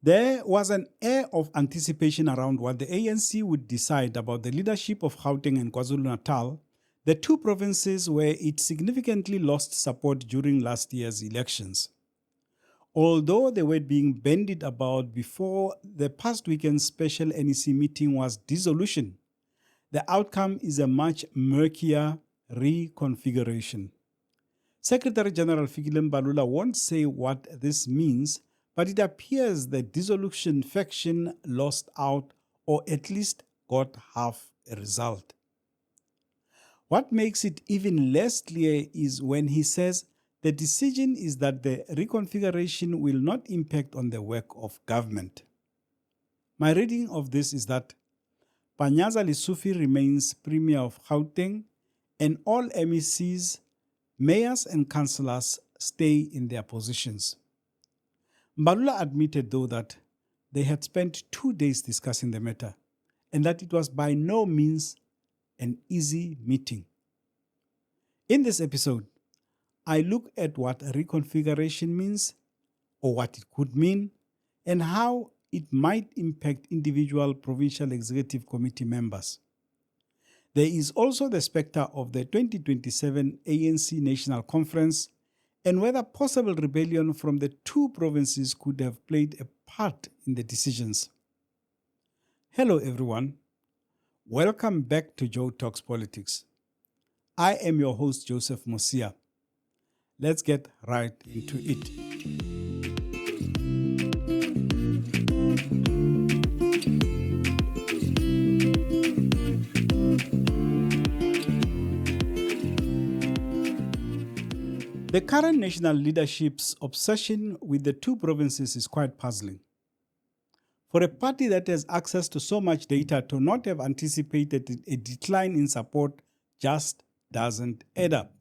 There was an air of anticipation around what the ANC would decide about the leadership of Gauteng and KwaZulu Natal, the two provinces where it significantly lost support during last year's elections. Although they were being bandied about before the past weekend's special NEC meeting was dissolution, the outcome is a much murkier reconfiguration. Secretary General Fikile Mbalula won't say what this means, but it appears the dissolution faction lost out or at least got half a result. What makes it even less clear is when he says the decision is that the reconfiguration will not impact on the work of government. My reading of this is that Panyaza Lesufi remains Premier of Gauteng and all MECs, mayors and councillors stay in their positions. Mbalula admitted, though, that they had spent 2 days discussing the matter and that it was by no means an easy meeting. In this episode, I look at what reconfiguration means, or what it could mean, and how it might impact individual provincial executive committee members. There is also the spectre of the 2027 ANC National Conference and whether possible rebellion from the two provinces could have played a part in the decisions. Hello everyone. Welcome back to Joe Talks Politics. I am your host, Joseph Mosia. Let's get right into it. The current national leadership's obsession with the two provinces is quite puzzling. For a party that has access to so much data to not have anticipated a decline in support just doesn't add up.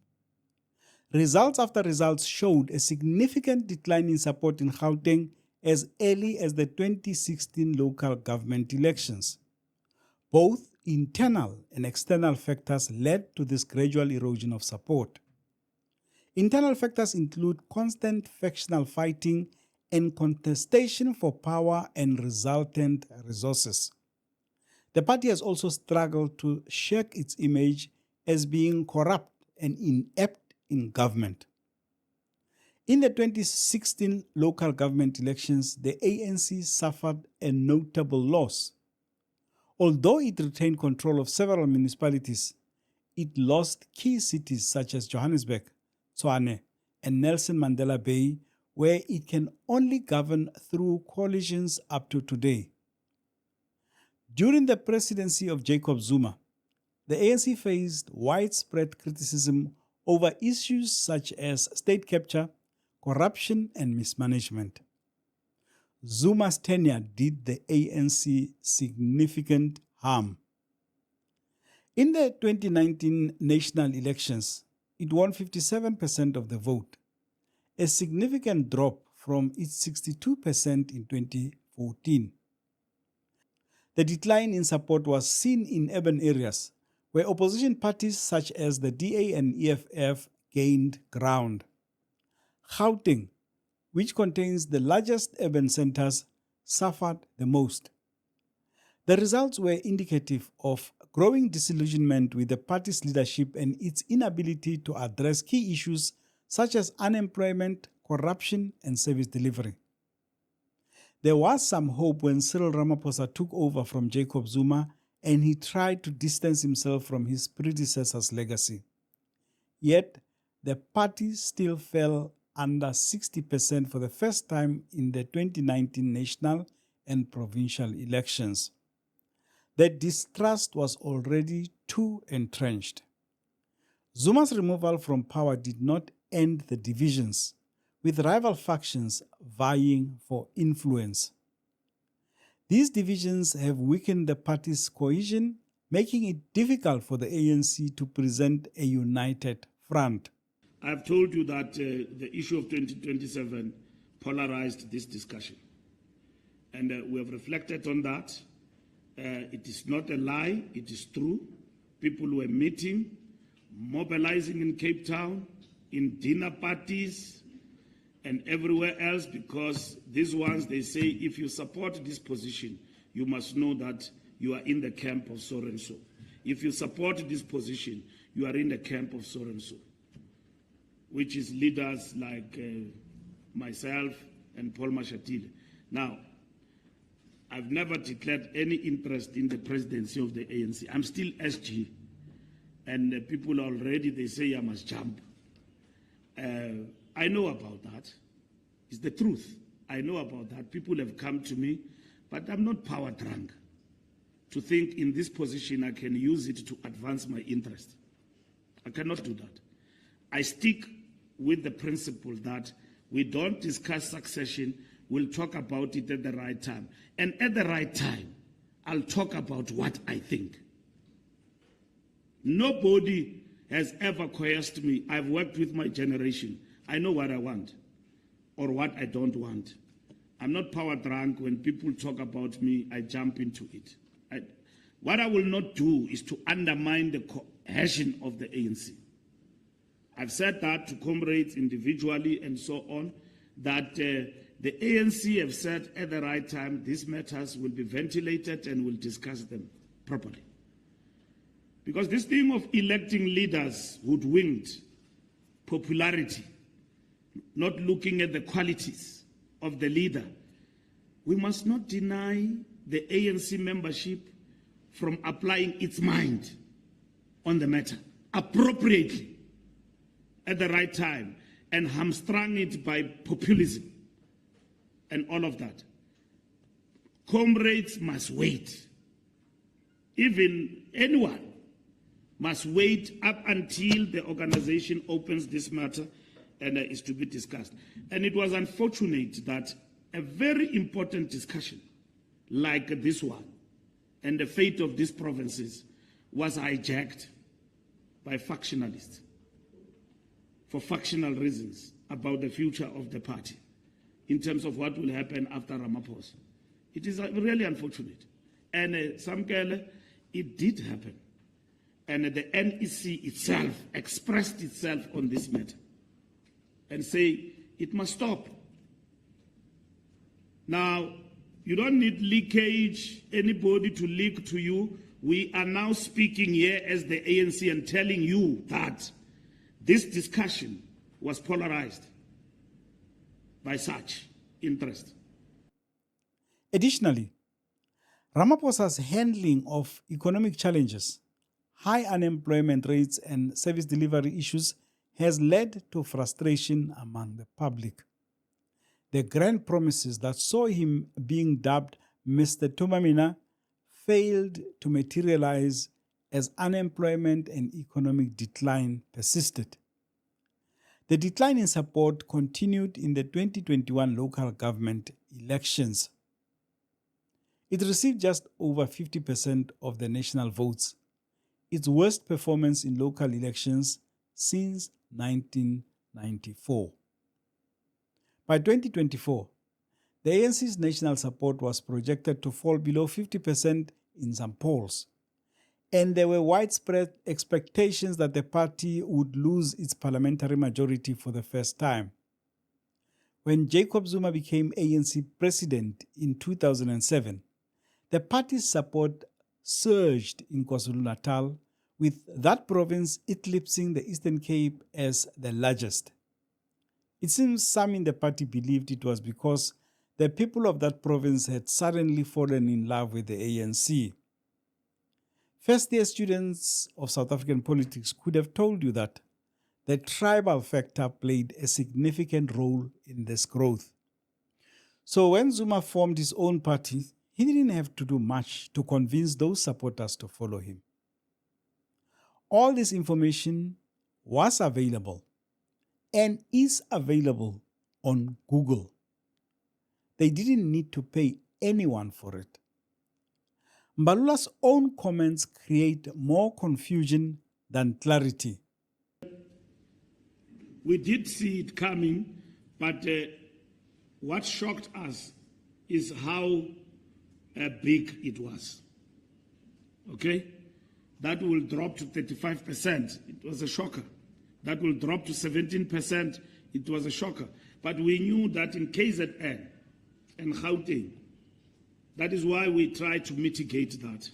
Results after results showed a significant decline in support in Gauteng as early as the 2016 local government elections. Both internal and external factors led to this gradual erosion of support. Internal factors include constant factional fighting and contestation for power and resultant resources. The party has also struggled to shake its image as being corrupt and inept in government. In the 2016 local government elections, the ANC suffered a notable loss. Although it retained control of several municipalities, it lost key cities such as Johannesburg, Tshwane, and Nelson Mandela Bay, where it can only govern through coalitions up to today. During the presidency of Jacob Zuma, the ANC faced widespread criticism over issues such as state capture, corruption, and mismanagement. Zuma's tenure did the ANC significant harm. In the 2019 national elections, it won 57% of the vote, a significant drop from its 62% in 2014. The decline in support was seen in urban areas, where opposition parties such as the DA and EFF gained ground. Gauteng, which contains the largest urban centers, suffered the most. The results were indicative of growing disillusionment with the party's leadership and its inability to address key issues such as unemployment, corruption, and service delivery. There was some hope when Cyril Ramaphosa took over from Jacob Zuma and he tried to distance himself from his predecessor's legacy. Yet, the party still fell under 60% for the first time in the 2019 national and provincial elections. The distrust was already too entrenched. Zuma's removal from power did not end the divisions, with rival factions vying for influence. These divisions have weakened the party's cohesion, making it difficult for the ANC to present a united front. I've told you that the issue of 2027 polarized this discussion. And we have reflected on that. It is not a lie, it is true. People were meeting, mobilizing in Cape Town, in dinner parties, and everywhere else, because these ones, they say, if you support this position, you must know that you are in the camp of so and so. If you support this position, you are in the camp of so and so, which is leaders like myself and Paul Mashatile. Now, I've never declared any interest in the presidency of the ANC. I'm still SG, and people already, they say I must jump. I know about that. It's the truth. I know about that. People have come to me, but I'm not power drunk to think in this position I can use it to advance my interest. I cannot do that. I stick with the principle that we don't discuss succession, we'll talk about it at the right time. And at the right time, I'll talk about what I think. Nobody has ever coerced me. I've worked with my generation. I know what I want or what I don't want. I'm not power drunk. When people talk about me, I jump into it. What I will not do is to undermine the cohesion of the ANC. I've said that to comrades individually and so on, that the ANC have said at the right time these matters will be ventilated and we'll discuss them properly. Because this thing of electing leaders hoodwinked, popularity, not looking at the qualities of the leader, we must not deny the ANC membership from applying its mind on the matter appropriately at the right time and hamstrung it by populism and all of that. Comrades must wait. Even anyone must wait up until the organization opens this matter and is to be discussed. And it was unfortunate that a very important discussion like this one and the fate of these provinces was hijacked by factionalists for factional reasons about the future of the party in terms of what will happen after Ramaphosa. It is really unfortunate. And it did happen. And the NEC itself expressed itself on this matter and say it must stop. Now, you don't need leakage, anybody to leak to you. We are now speaking here as the ANC and telling you that this discussion was polarized by such interest. Additionally, Ramaphosa's handling of economic challenges, high unemployment rates and service delivery issues has led to frustration among the public. The grand promises that saw him being dubbed Mr. Tumamina failed to materialize as unemployment and economic decline persisted. The decline in support continued in the 2021 local government elections. It received just over 50% of the national votes, its worst performance in local elections since 1994. By 2024, the ANC's national support was projected to fall below 50% in some polls, and there were widespread expectations that the party would lose its parliamentary majority for the first time. When Jacob Zuma became ANC president in 2007, the party's support surged in KwaZulu Natal, with that province eclipsing the Eastern Cape as the largest. It seems some in the party believed it was because the people of that province had suddenly fallen in love with the ANC. First-year students of South African politics could have told you that the tribal factor played a significant role in this growth. So when Zuma formed his own party, he didn't have to do much to convince those supporters to follow him. All this information was available and is available on Google. They didn't need to pay anyone for it. Mbalula's own comments create more confusion than clarity. We did see it coming, but what shocked us is how big it was. Okay? That will drop to 35%. It was a shocker. That will drop to 17%. It was a shocker. But we knew that in KZN and Gauteng, that is why we tried to mitigate that.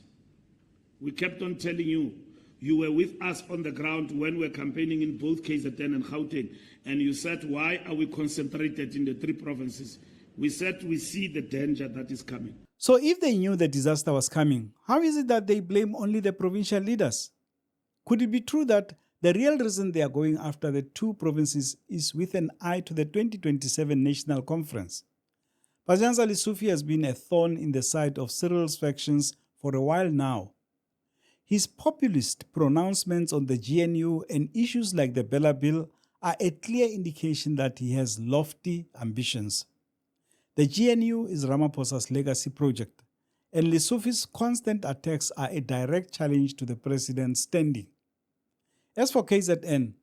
We kept on telling you, you were with us on the ground when we were campaigning in both KZN and Gauteng, and you said, why are we concentrated in the three provinces? We said we see the danger that is coming. So if they knew the disaster was coming, how is it that they blame only the provincial leaders? Could it be true that the real reason they are going after the two provinces is with an eye to the 2027 National Conference? Panyaza Lesufi has been a thorn in the side of Cyril's factions for a while now. His populist pronouncements on the GNU and issues like the Bella Bill are a clear indication that he has lofty ambitions. The GNU is Ramaphosa's legacy project, and Lesufi's constant attacks are a direct challenge to the president's standing. As for KZN,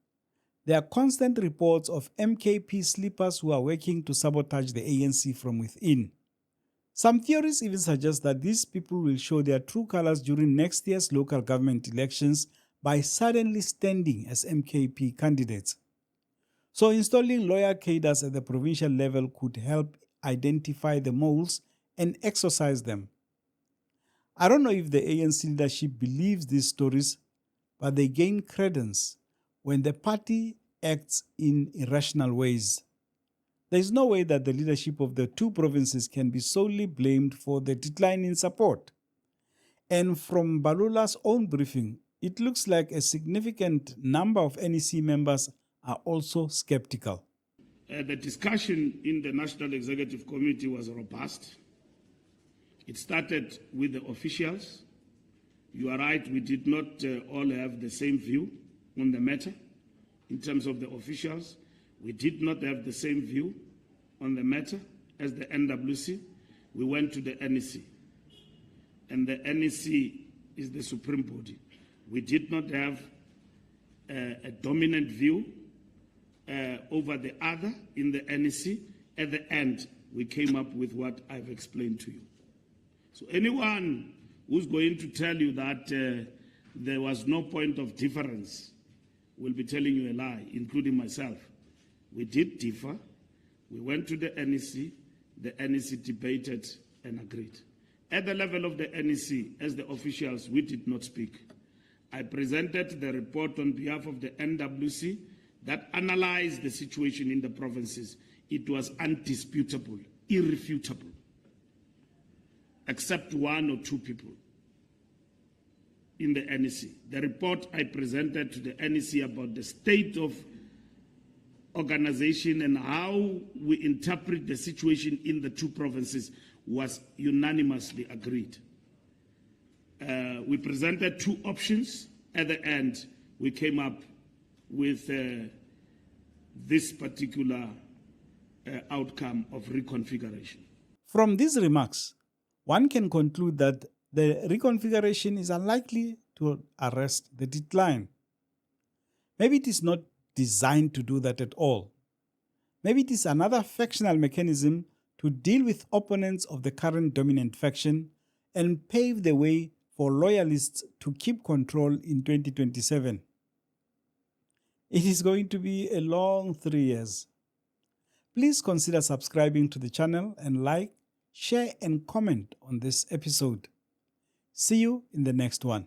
there are constant reports of MKP sleepers who are working to sabotage the ANC from within. Some theories even suggest that these people will show their true colors during next year's local government elections by suddenly standing as MKP candidates. So installing loyal cadres at the provincial level could help identify the moles and exorcise them. I don't know if the ANC leadership believes these stories, but they gain credence when the party acts in irrational ways. There is no way that the leadership of the two provinces can be solely blamed for the decline in support. And from Mbalula's own briefing, it looks like a significant number of NEC members are also skeptical. The discussion in the National Executive Committee was robust. It started with the officials. You are right, we did not all have the same view on the matter. In terms of the officials, we did not have the same view on the matter as the NWC. We went to the NEC, and the NEC is the supreme body. We did not have a dominant view over the other in the NEC. At the end, we came up with what I've explained to you. So anyone who's going to tell you that there was no point of difference will be telling you a lie, including myself. We did differ. We went to the NEC debated and agreed. At the level of the NEC, as the officials, we did not speak. I presented the report on behalf of the NWC that analyzed the situation in the provinces. It was undisputable, irrefutable, except one or two people in the NEC. The report I presented to the NEC about the state of organization and how we interpret the situation in the two provinces was unanimously agreed. We presented two options. At the end, we came up with this particular outcome of reconfiguration. From these remarks, one can conclude that the reconfiguration is unlikely to arrest the decline. Maybe it is not designed to do that at all. Maybe it is another factional mechanism to deal with opponents of the current dominant faction and pave the way for loyalists to keep control in 2027. It is going to be a long 3 years. Please consider subscribing to the channel and like, share and comment on this episode. See you in the next one.